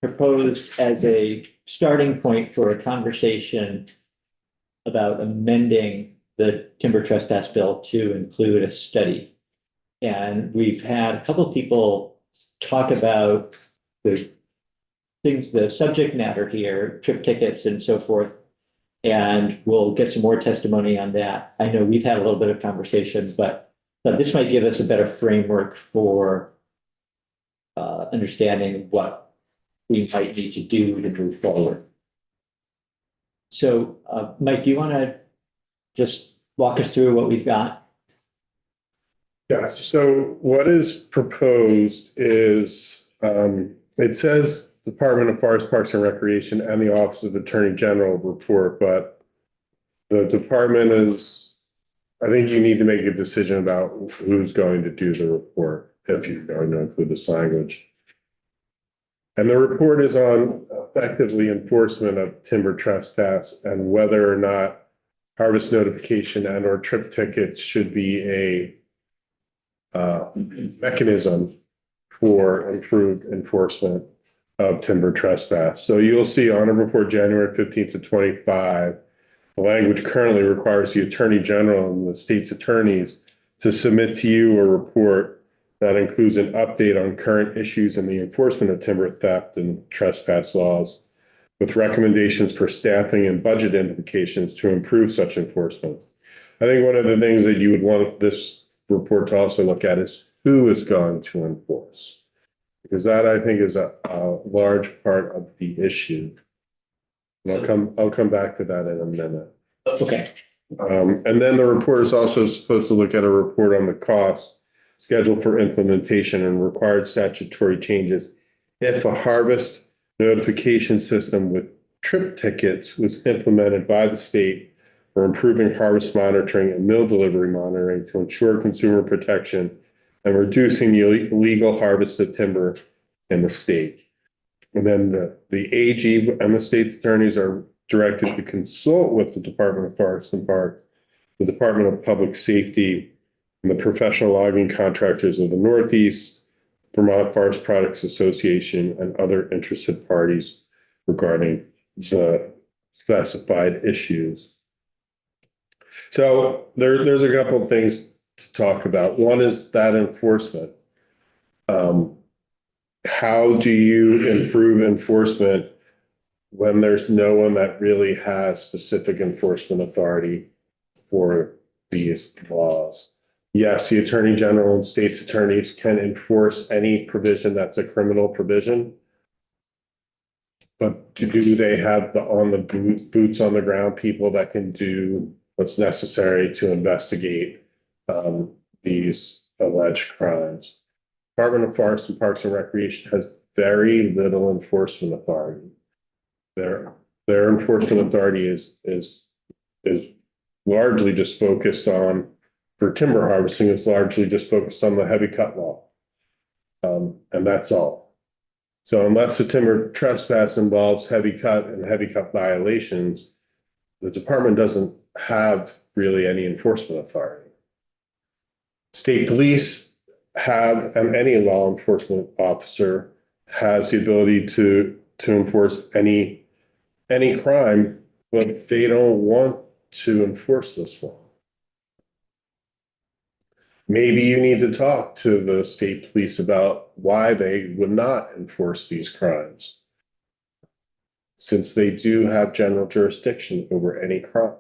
proposed as a starting point for a conversation about amending the timber trespass bill to include a study. And we've had a couple of people talk about the things, the subject matter here, trip tickets and so forth. And we'll get some more testimony on that. I know we've had a little bit of conversation, but this might give us a better framework for understanding what we might need to do to move forward. So, Mike, do you want to just walk us through what we've got? Yes, so what is proposed is, it says Department of Forest Parks and Recreation and the Office of Attorney General report, but the department is, I think you need to make a decision about who's going to do the report, if you're going to include this language. And the report is on effectively enforcement of timber trespass and whether or not harvest notification and or trip tickets should be a mechanism for improved enforcement of timber trespass. So you'll see on or before January 15th to 25, the language currently requires the Attorney General and the state's attorneys to submit to you a report that includes an update on current issues in the enforcement of timber theft and trespass laws, with recommendations for staffing and budget implications to improve such enforcement. I think one of the things that you would want this report to also look at is who is going to enforce, because that I think is a large part of the issue. And I'll come back to that in a minute. Okay. And then the report is also supposed to look at a report on the cost, schedule for implementation and required statutory changes if a harvest notification system with trip tickets was implemented by the state for improving harvest monitoring and mill delivery monitoring to ensure consumer protection and reducing the illegal harvest of timber in the state. And then the AG and the state attorneys are directed to consult with the Department of Forest and Parks, the Department of Public Safety, and the professional logging contractors of the Northeast, Vermont Forest Products Association, and other interested parties regarding the specified issues. So there's a couple of things to talk about. One is that enforcement. How do you improve enforcement when there's no one that really has specific enforcement authority for these laws? Yes, the Attorney General and state's attorneys can enforce any provision that's a criminal provision. But do they have the boots on the ground people that can do what's necessary to investigate these alleged crimes? Department of Forest and Parks and Recreation has very little enforcement authority. Their enforcement authority is largely just focused on, for timber harvesting, it's largely just focused on the heavy cut law. And that's all. So unless the timber trespass involves heavy cut and heavy cut violations, the department doesn't have really any enforcement authority. State police have, and any law enforcement officer has the ability to enforce any crime, but they don't want to enforce this one. Maybe you need to talk to the state police about why they would not enforce these crimes, since they do have general jurisdiction over any crime.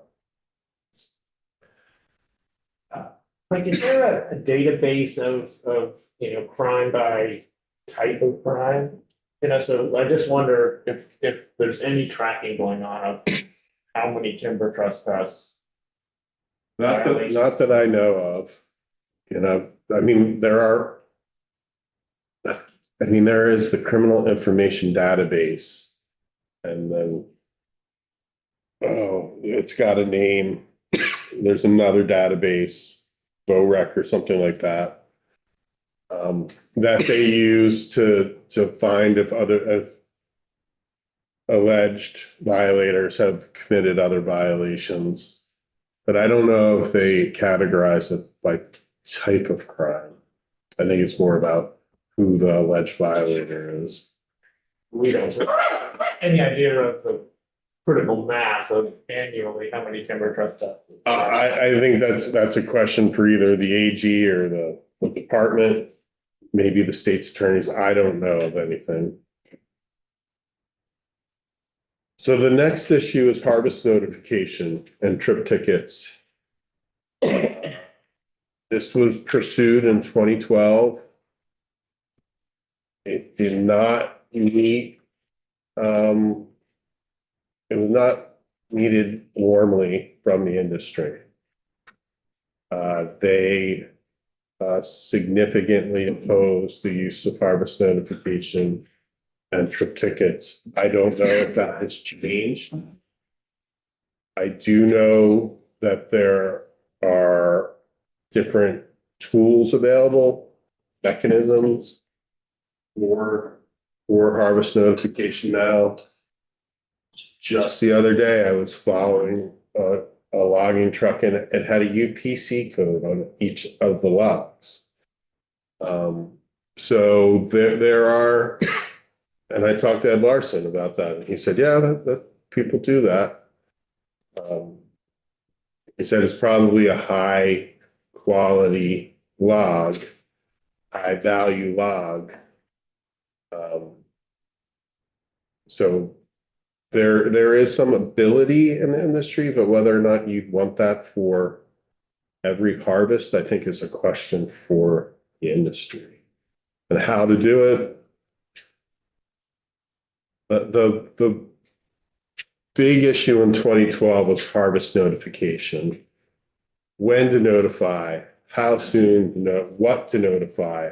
Like, is there a database of crime by type of crime? So I just wonder if there's any tracking going on of how many timber trespass. Not that I know of. I mean, there is the criminal information database, and then, it's got a name. There's another database, BOREC or something like that, that they use to find if alleged violators have committed other violations. But I don't know if they categorize it by type of crime. I think it's more about who the alleged violator is. we don't have any idea of the critical mass of annually how many timber trust tests. I think that's a question for either the AG or the department, maybe the state's attorneys. I don't know of anything. So the next issue is harvest notification and trip tickets. This was pursued in 2012. It did not meet, it was not needed warmly from the industry. They significantly opposed the use of harvest notification and trip tickets. I don't know if that has changed. I do know that there are different tools available, mechanisms for harvest notification now. Just the other day, I was following a logging truck and it had a UPC code on each of the logs. So there are, and I talked to Ed Larson about that, and he said, yeah, that people do that. He said it's probably a high quality log, high value log. So there is some ability in the industry, but whether or not you'd want that for every harvest, I think is a question for the industry. And how to do it. The big issue in 2012 was harvest notification. When to notify, how soon, what to notify.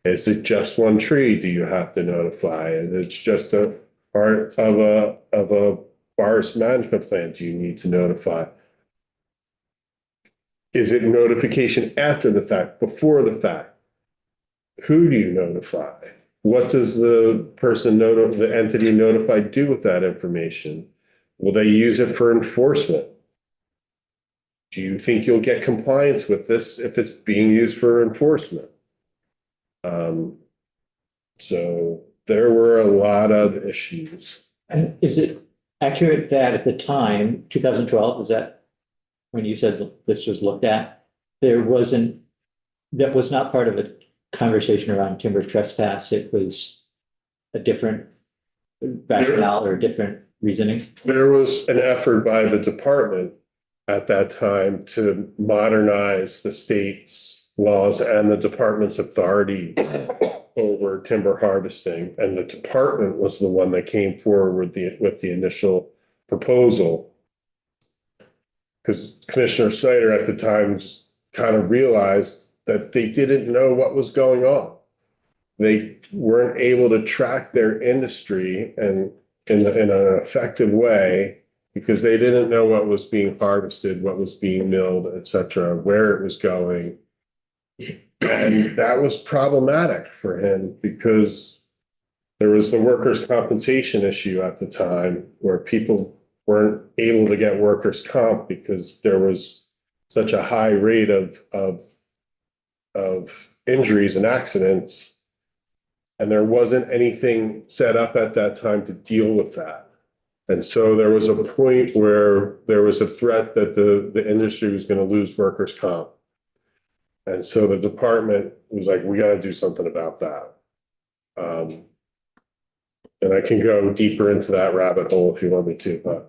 Is it just one tree? Do you have to notify? And it's just a part of a forest management plan. Do you need to notify? Is it notification after the fact, before the fact? Who do you notify? What does the person the entity notified do with that information? Will they use it for enforcement? Do you think you'll get compliance with this if it's being used for enforcement? So there were a lot of issues. And is it accurate that at the time, 2012, is that when you said this was looked at, that was not part of a conversation around timber trespass, it was a different rationale or different reasoning? There was an effort by the department at that time to modernize the state's laws and the department's authority over timber harvesting. And the department was the one that came forward with the initial proposal. Because Commissioner Snyder at the time just kind of realized that they didn't know what was going on. They weren't able to track their industry and in an effective way because they didn't know what was being harvested, what was being milled, et cetera, where it was going. And that was problematic for him because there was the workers' compensation issue at the time where people weren't able to get workers' comp because there was such a high rate of injuries and accidents. And there wasn't anything set up at that time to deal with that. And so there was a point where there was a threat that the industry was going to lose workers' comp. And so the department was like, we got to do something about that. And I can go deeper into that rabbit hole if you want me to. But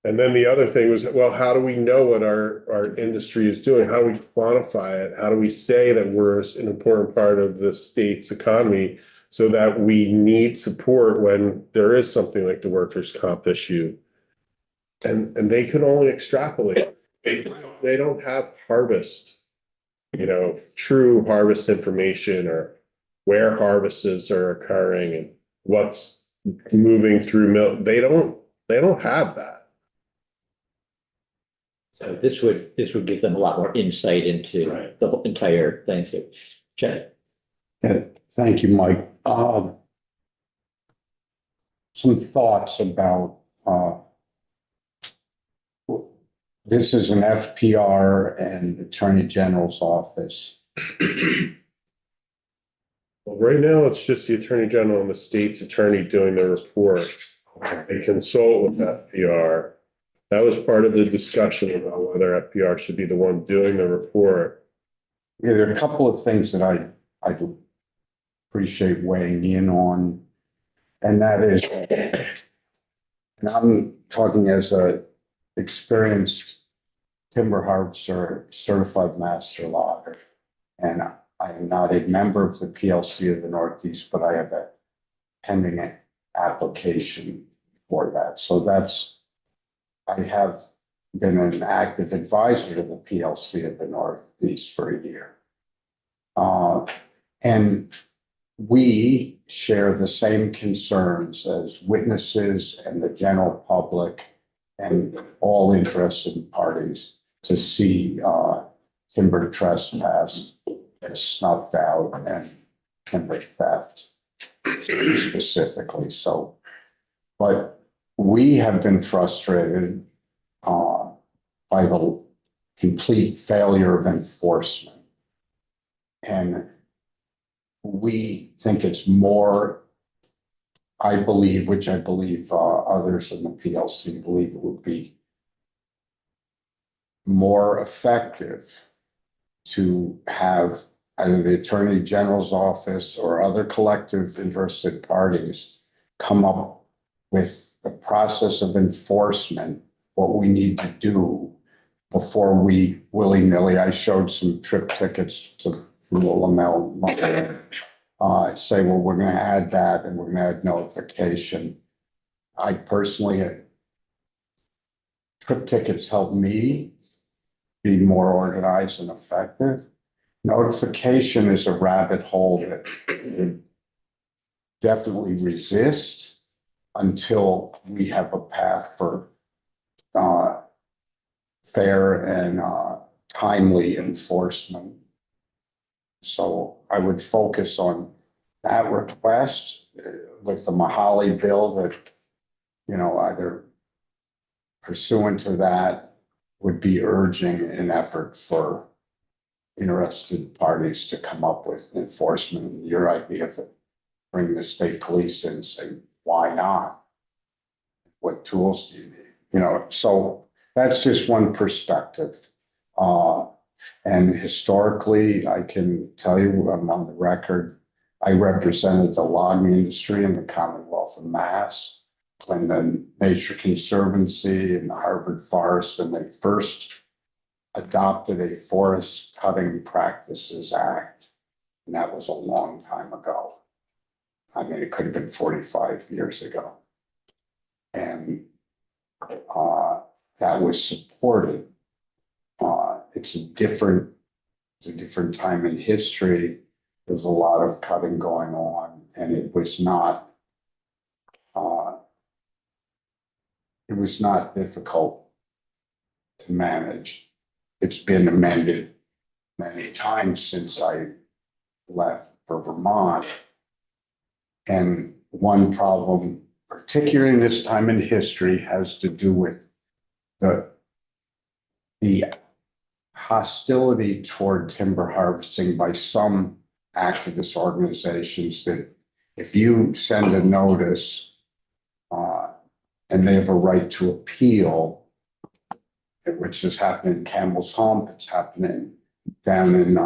and then the other thing was, well, how do we know what our industry is doing? How do we quantify it? How do we say that we're an important part of the state's economy so that we need support when there is something like the workers' comp issue? And they could only extrapolate. They don't have harvest, true harvest information or where harvests are occurring and what's moving through mill. They don't have that. So this would give them a lot more insight into the whole entire thing. So, Chad. Yeah, thank you, Mike. Some thoughts about this is an FPR and Attorney General's office. Well, right now, it's just the Attorney General and the state's attorney doing the report. They consult with FPR. That was part of the discussion about whether FPR should be the one doing the report. Yeah, there are a couple of things that I appreciate weighing in on. And that is, and I'm talking as a experienced timber harvester, certified master logger. And I am not a member of the PLC of the Northeast, but I have a pending application for that. So I have been an active advisor to the PLC of the Northeast for a year. And we share the same concerns as witnesses and the general public and all interested parties to see timber trespass snuffed out and timber theft specifically. So, but we have been frustrated by the complete failure of enforcement. And we think it's more, I believe, which I believe others in the PLC believe it would be more effective to have either the Attorney General's office or other collective interested parties come up with the process of enforcement, what we need to do before we willy-nilly, I showed some trip tickets to from the Lamel, say, well, we're going to add that and we're going to add notification. I personally, trip tickets help me be more organized and effective. Notification is a rabbit hole that we definitely resist until we have a path for fair and timely enforcement. So I would focus on that request with the Mahali bill that, you know, either pursuant to that would be urging an effort for interested parties to come up with enforcement. Your idea of bring the state police in and say, why not? What tools do you need? You know, so that's just one perspective. And historically, I can tell you, I'm on the record, I represented the logging industry in the Commonwealth of Mass when the Nature Conservancy and the Harvard Forest, when they first adopted a Forest Cutting Practices Act. And that was a long time ago. I mean, it could have been 45 years ago. And that was supported. It's a different time in history. There's a lot of cutting going on, and it was not difficult to manage. It's been amended many times since I left for Vermont. And one problem, particularly in this time in history, has to do with the hostility toward timber harvesting by some activist organizations that if you send a notice and they have a right to appeal, which has happened in Campbell's Hump, it's happening down in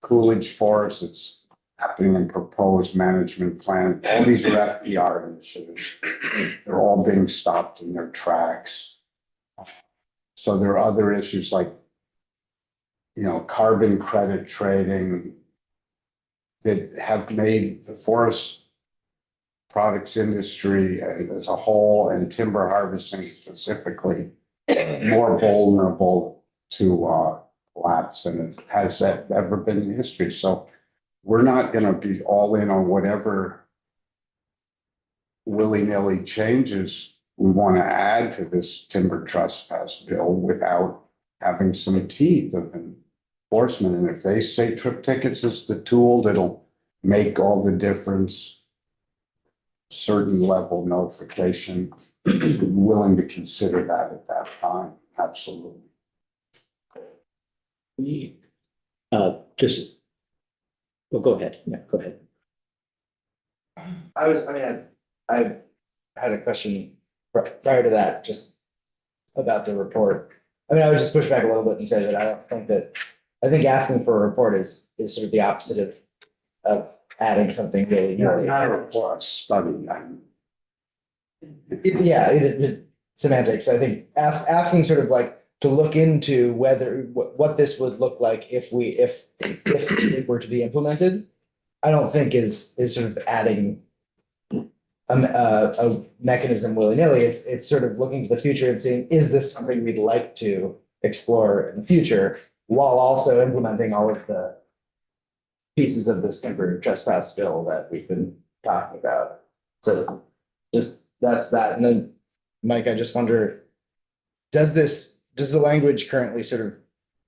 Coolidge Forest, it's happening in proposed management plan. All these are FPR initiatives. They're all being stopped in their tracks. So there are other issues like, you know, carbon credit trading that have made the forest products industry as a whole and timber harvesting specifically more vulnerable to collapse than it has ever been in history. So we're not going to be all in on whatever willy-nilly changes we want to add to this timber trespass bill without having some teeth of enforcement. And if they say trip tickets is the tool that'll make all the difference, certain level notification, willing to consider that at that time. Absolutely. We just Well, go ahead. Yeah, go ahead. I had a question prior to that, just about the report. I mean, I would just push back a little bit and say that I don't think that, I think asking for a report is sort of the opposite of adding something really. Not a report, study. Semantics, I think asking sort of like to look into whether, what this would look like if it were to be implemented. I don't think is sort of adding a mechanism willy-nilly. It's sort of looking to the future and seeing, is this something we'd like to explore in the future, while also implementing all of the pieces of this temporary trespass bill that we've been talking about. So just, that's that. And then, Mike, I just wonder, does the language currently sort of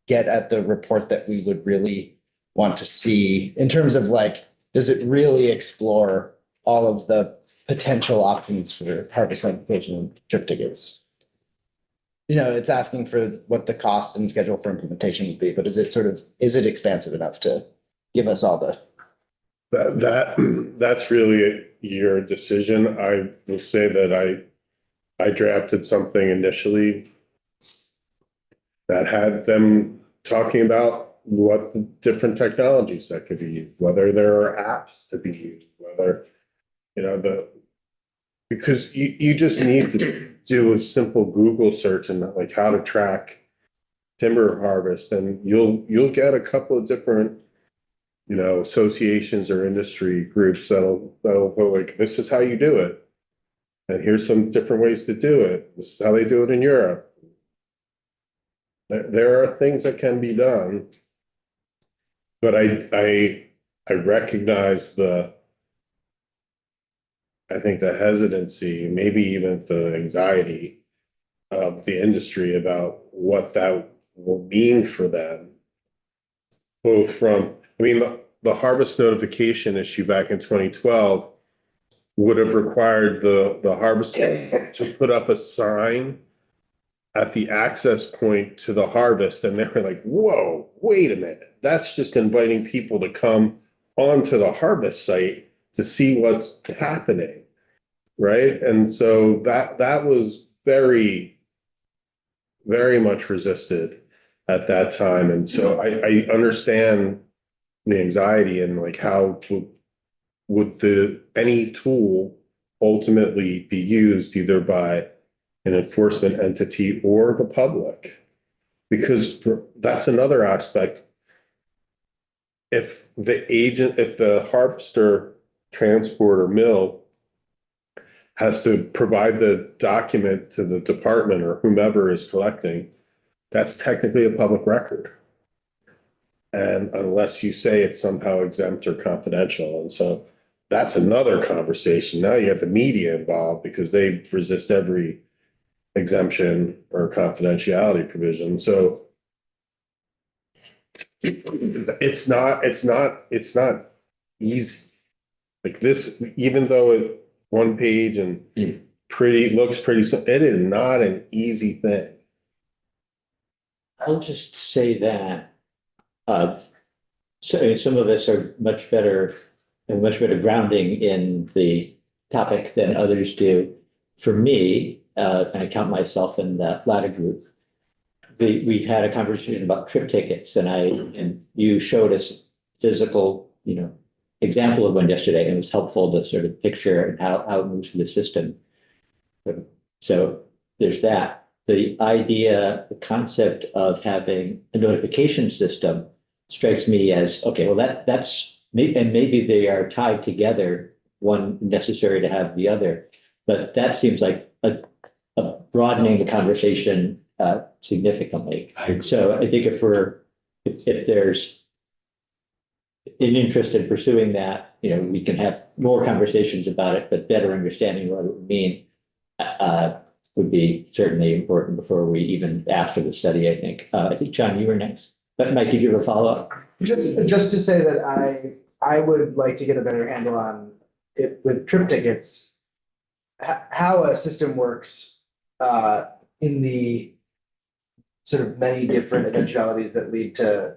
get at the report that we would really want to see in terms of like, does it really explore all of the potential options for harvest notification and trip tickets? You know, it's asking for what the cost and schedule for implementation would be, but is it expansive enough to give us all the? That's really your decision. I will say that I drafted something initially that had them talking about what the different technologies that could be used, whether there are apps to be used, whether, because you just need to do a simple Google search and like how to track timber harvest, and you'll get a couple of different, associations or industry groups that'll go like, this is how you do it. And here's some different ways to do it. This is how they do it in Europe. There are things that can be done, but I recognize I think the hesitancy, maybe even the anxiety of the industry about what that will mean for them. Both from, the harvest notification issue back in 2012 would have required the harvester to put up a sign at the access point to the harvest. And they were like, whoa, wait a minute. That's just inviting people to come onto the harvest site to see what's happening. Right. And so that was very, very much resisted at that time. And so I understand the anxiety and like how would any tool ultimately be used either by an enforcement entity or the public? Because that's another aspect. If the harvester, transporter, mill has to provide the document to the department or whomever is collecting, that's technically a public record. And unless you say it's somehow exempt or confidential. And so that's another conversation. Now you have the media involved because they resist every exemption or confidentiality provision. So it's not easy. Like this, even though it one page and looks pretty, it is not an easy thing. I'll just say that so some of us are much better grounding in the topic than others do. For me, and I count myself in that latter group, we've had a conversation about trip tickets, and you showed us physical, example of one yesterday, and it was helpful to sort of picture how it moves through the system. So there's that. The concept of having a notification system strikes me as, okay, well, that's, and maybe they are tied together, one necessary to have the other, but that seems like a broadening the conversation significantly. So I think if there's an interest in pursuing that, we can have more conversations about it, but better understanding what it would mean would be certainly important before we even after the study, I think. I think, John, you were next. But Mike, did you have a follow-up? Just to say that I would like to get a better handle on it with trip tickets, how a system works in the sort of many different eventualities that lead to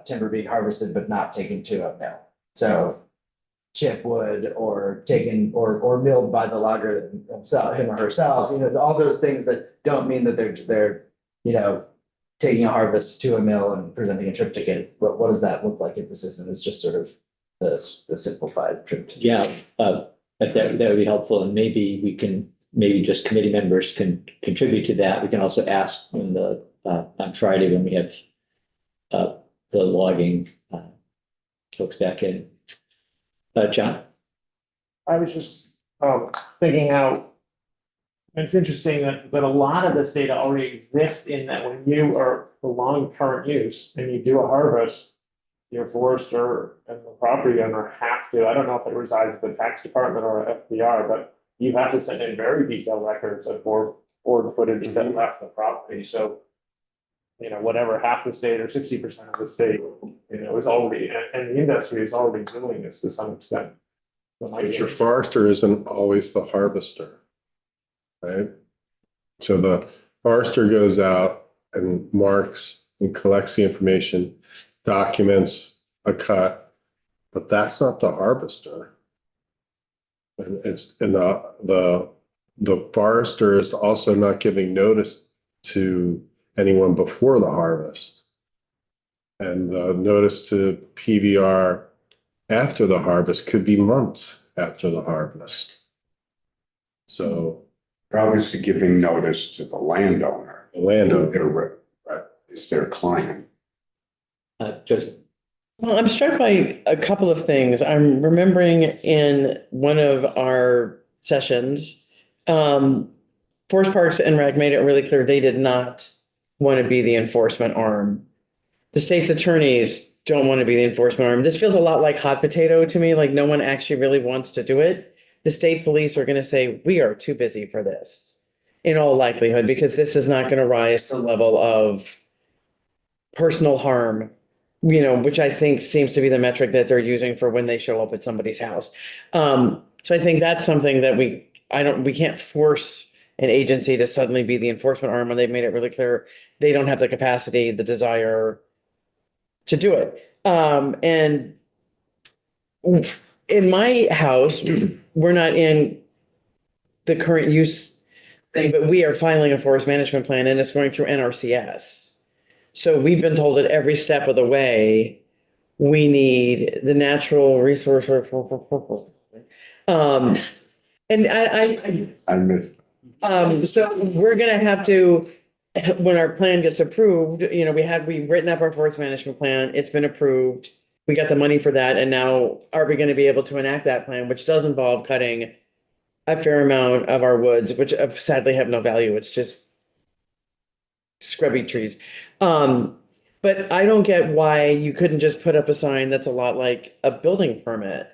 timber being harvested but not taken to a mill. So chip wood or taken or milled by the logger himself, him or herself, all those things that don't mean that they're, taking a harvest to a mill and presenting a trip ticket. What does that look like if the system is just sort of the simplified trip ticket? Yeah, that would be helpful, and maybe just committee members can contribute to that. We can also ask on Friday when we have the logging folks back in. John? I was just thinking how it's interesting that a lot of this data already exists in that when you are prolonged current use and you do a harvest, your forester and the property owner have to, I don't know if it resides at the tax department or FBR, but you have to send in very detailed records of board footage that left the property. So, whatever, half the state or 60% of the state, is already, and the industry is already doing this to some extent. So But your forester isn't always the harvester. Right? So the forester goes out and marks and collects the information, documents a cut, but that's not the harvester. And the forester is also not giving notice to anyone before the harvest. And the notice to PVR after the harvest could be months after the harvest. So They're obviously giving notice to the landowner. the landowner, Is their client. Joseph? Well, I'm struck by a couple of things. I'm remembering in one of our sessions, Forest Parks and Rec made it really clear they did not want to be the enforcement arm. The state's attorneys don't want to be the enforcement arm. This feels a lot like hot potato to me, like no one actually really wants to do it. The state police are going to say, we are too busy for this in all likelihood, because this is not going to rise to the level of personal harm, which I think seems to be the metric that they're using for when they show up at somebody's house. So I think that's something that we can't force an agency to suddenly be the enforcement arm when they've made it really clear they don't have the capacity, the desire to do it. And in my house, we're not in the current use thing, but we are filing a forest management plan and it's going through NRCS. So we've been told at every step of the way, we need the natural resource. And I miss. so we're gonna have to, when our plan gets approved, we've written up our forest management plan, it's been approved. We got the money for that, and now are we gonna be able to enact that plan, which does involve cutting a fair amount of our woods, which sadly have no value, it's just scrubby trees. But I don't get why you couldn't just put up a sign that's a lot like a building permit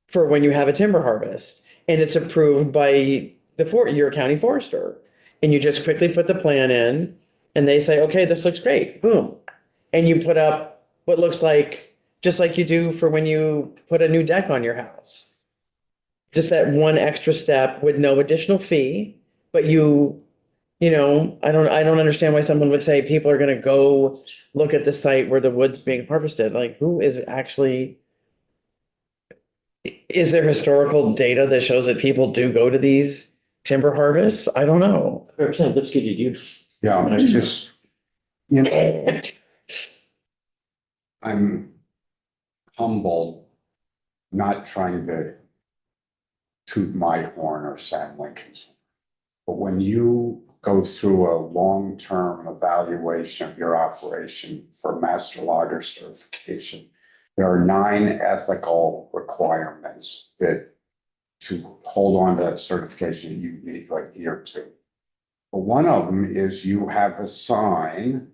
for when you have a timber harvest, and it's approved by your county forester. And you just quickly put the plan in and they say, okay, this looks great, boom. And you put up what looks like, just like you do for when you put a new deck on your house. Just that one extra step with no additional fee, but I don't understand why someone would say people are gonna go look at the site where the wood's being harvested. Like, who is actually? Is there historical data that shows that people do go to these timber harvests? I don't know. Representative Lipsky, did you? Yeah, it's just, I'm humbled, not trying to toot my horn or Sam Lincoln's. But when you go through a long-term evaluation of your operation for master logger certification, there are 9 ethical requirements that to hold on to that certification, you need like year 2. But one of them is you have a sign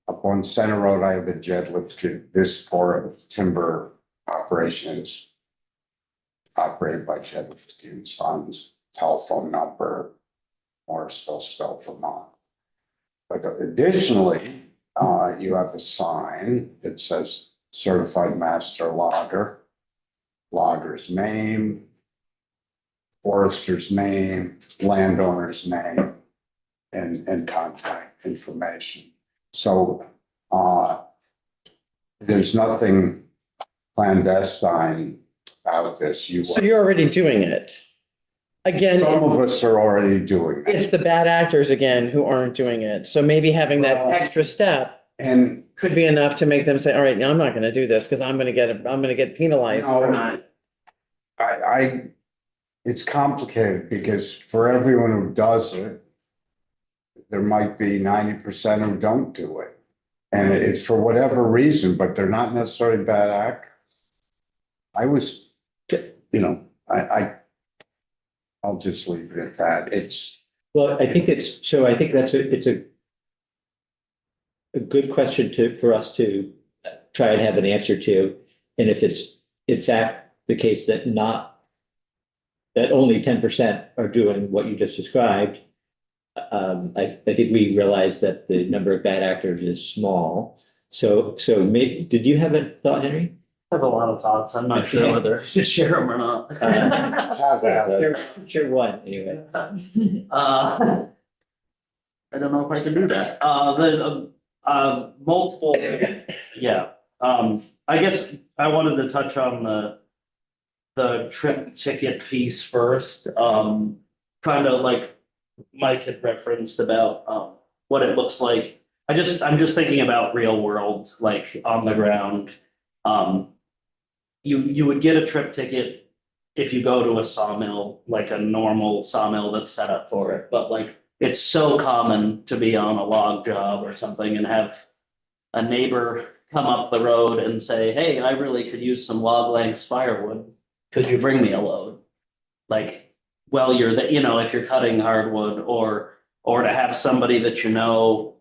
up on Center Road. I have a Jed Lipsky. This for timber operation is operated by Jed Lipsky and Sons. Telephone number, Morrisville, Stowe, Vermont. But additionally, you have a sign that says certified master logger, logger's name, forester's name, landowner's name, and contact information. So there's nothing clandestine about this. So you're already doing it. Again, Some of us are already doing it's it. the bad actors again who aren't doing it. So maybe having that Well- extra step And could be enough to make them say, all right, now I'm not gonna do this because I'm gonna get penalized for No. not. it's complicated because for everyone who does it, there might be 90% who don't do it. And it's for whatever reason, but they're not necessarily bad actors. I was, I'll just leave it at that. Well, I think I think it's a good question for us to try and have an answer to. And if it's that the case that only 10% are doing what you just described, I think we realize that the number of bad actors is small. So did you have a thought, Henry? I have a lot of thoughts. I'm not sure whether to share them or not. Share one, anyway. I don't know if I can do that. Multiple, yeah. I guess I wanted to touch on the trip ticket piece first. Kind of like Mike had referenced about what it looks like. I'm just thinking about real world, like on the ground. You would get a trip ticket if you go to a sawmill, like a normal sawmill that's set up for it, but like it's so common to be on a log job or something and have a neighbor come up the road and say, hey, I really could use some log lengths firewood. Could you bring me a load? Like, well, if you're cutting hardwood or to have somebody that you know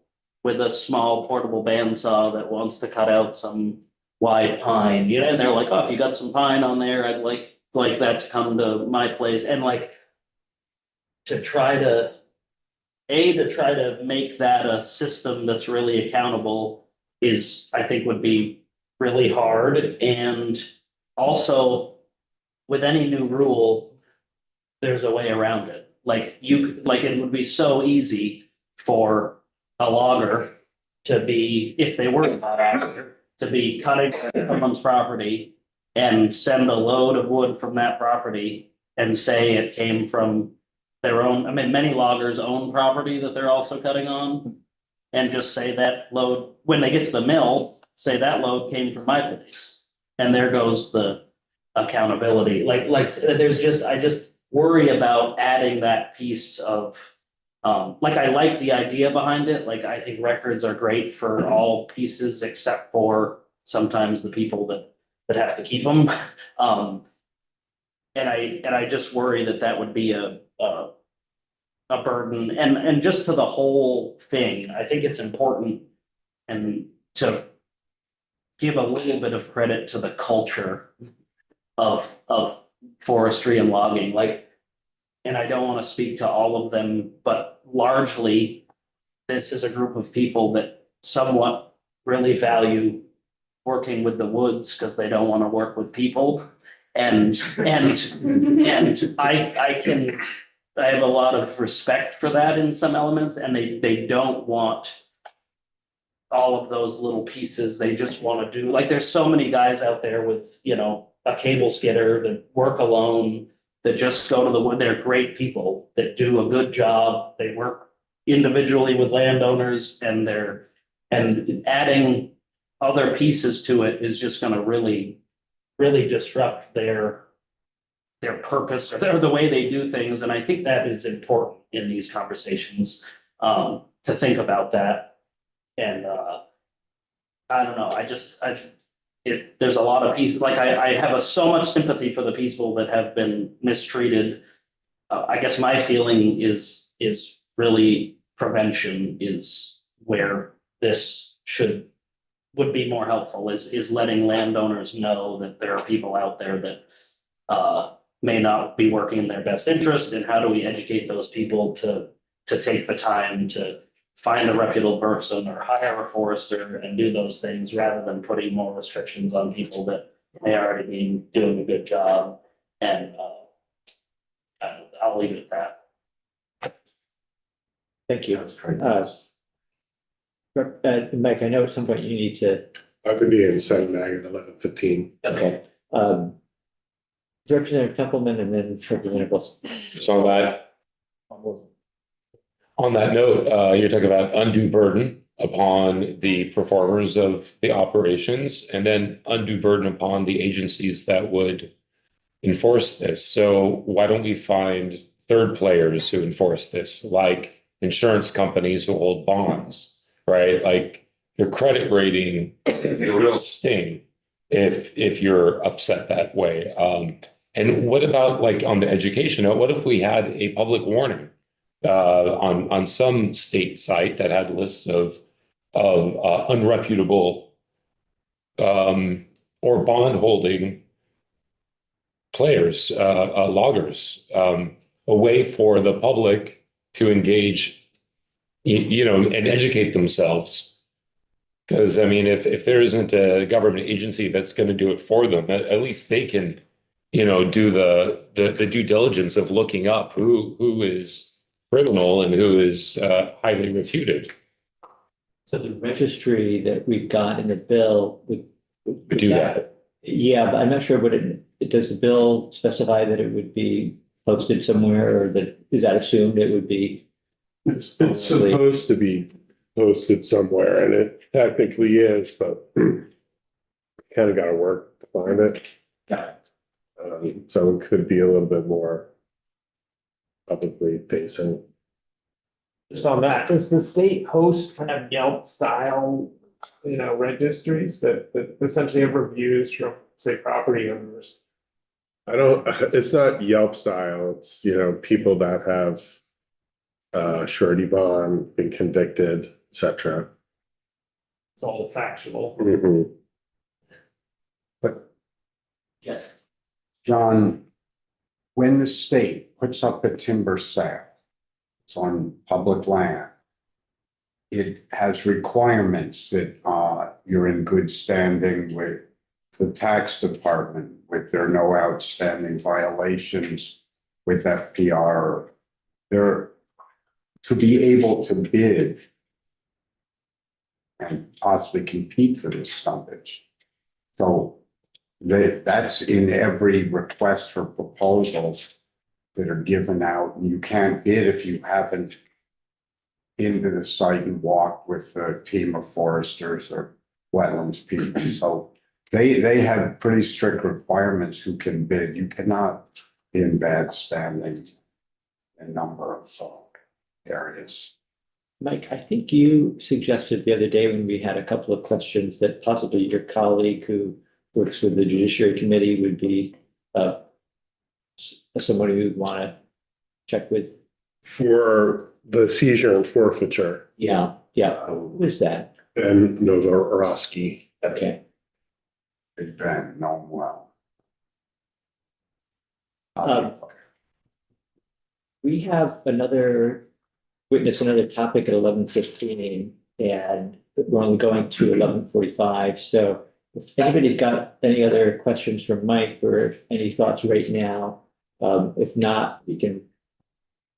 with a small portable bandsaw that wants to cut out some wide pine, and they're like, oh, if you got some pine on there, I'd like that to come to my place. And like to try to make that a system that's really accountable I think would be really hard. And also with any new rule, there's a way around it. Like it would be so easy for a logger to be, if they were not actor, to be cutting someone's property and send a load of wood from that property and say it came from their own, I mean, many loggers own property that they're also cutting on. And just say that load, when they get to the mill, say that load came from my place. And there goes the accountability. Like I just worry about adding that piece of, I like the idea behind it. Like, I think records are great for all pieces except for sometimes the people that have to keep them. And I just worry that would be a burden and just to the whole thing. I think it's important and to give a little bit of credit to the culture of forestry and logging, and I don't want to speak to all of them, but largely this is a group of people that somewhat really value working with the woods because they don't want to work with people. And I have a lot of respect for that in some elements, and they don't want all of those little pieces. They just want to do, there's so many guys out there with, a cable skidder that work alone, that just go to the wood. They're great people that do a good job. They work individually with landowners, and adding other pieces to it is just going to really, really disrupt their purpose or the way they do things. And I think that is important in these conversations, to think about that. And I don't know, there's a lot of pieces, I have so much sympathy for the people that have been mistreated. I guess my feeling is really prevention is where this would be more helpful, is letting landowners know that there are people out there that may not be working in their best interest, and how do we educate those people to take the time to find a reputable person or hire a forester and do those things, rather than putting more restrictions on people that may already be doing a good job. And I'll leave it at that. Thank you. Mike, I know at some point you need to I have to be in Senate Mag at 11:15. Okay, Representative Templeman and then Representative Wilson. So on that note, you're talking about undue burden upon the performers of the operations and then undue burden upon the agencies that would enforce this. So why don't we find third players who enforce this, like insurance companies who hold bonds, right? Like your credit rating is a real sting if you're upset that way. And what about like on the education note, what if we had a public warning on some state site that had lists of unreputable or bond holding players, loggers, a way for the public to engage, and educate themselves. Because I mean, if there isn't a government agency that's going to do it for them, at least they can, do the due diligence of looking up who is criminal and who is highly refuted. So the registry that we've got in the bill would. Do that. Yeah, but I'm not sure what does the bill specify that it would be posted somewhere, or is that assumed it would be? It's supposed to be posted somewhere, and it technically is, but kind of got to work to find it. Got So it could be a little bit more publicly facing. Just on that, does the state host kind of Yelp style, registries that essentially have reviews from, say, property owners? It's not Yelp style, it's, people that have surety bond, been convicted, et cetera. It's all factual. Mhm. But Yes. John, when the state puts up a timber sale, it's on public land. It has requirements that you're in good standing with the tax department, with there are no outstanding violations with FPR. They're to be able to bid and possibly compete for this stumpage. So that's in every request for proposals that are given out. And you can't bid if you haven't been to the site and walked with a team of foresters or wetlands people. So they have pretty strict requirements who can bid. You cannot be in bad standing in a number of areas. Mike, I think you suggested the other day when we had a couple of questions that possibly your colleague who works with the Judiciary Committee would be someone who would want to check with. For the seizure and forfeiture, Yeah, who is that? and Novorosky. Okay, Big Ben, know them well. we have another topic at 11:15, and we're only going to 11:45. So if anybody's got any other questions for Mike or any thoughts right now, if not, we can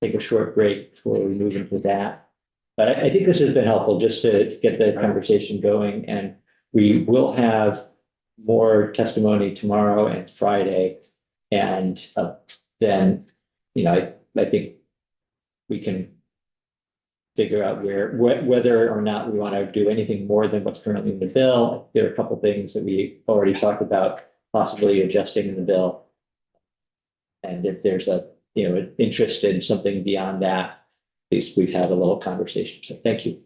take a short break before we move into that. But I think this has been helpful just to get the conversation going, and we will have more testimony tomorrow and Friday. And then, I think we can figure out whether or not we want to do anything more than what's currently in the bill. There are a couple things that we already talked about, possibly adjusting in the bill. And if there's an interest in something beyond that, at least we've had a little conversation. So thank you.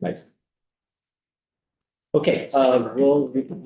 Mike. Okay, we'll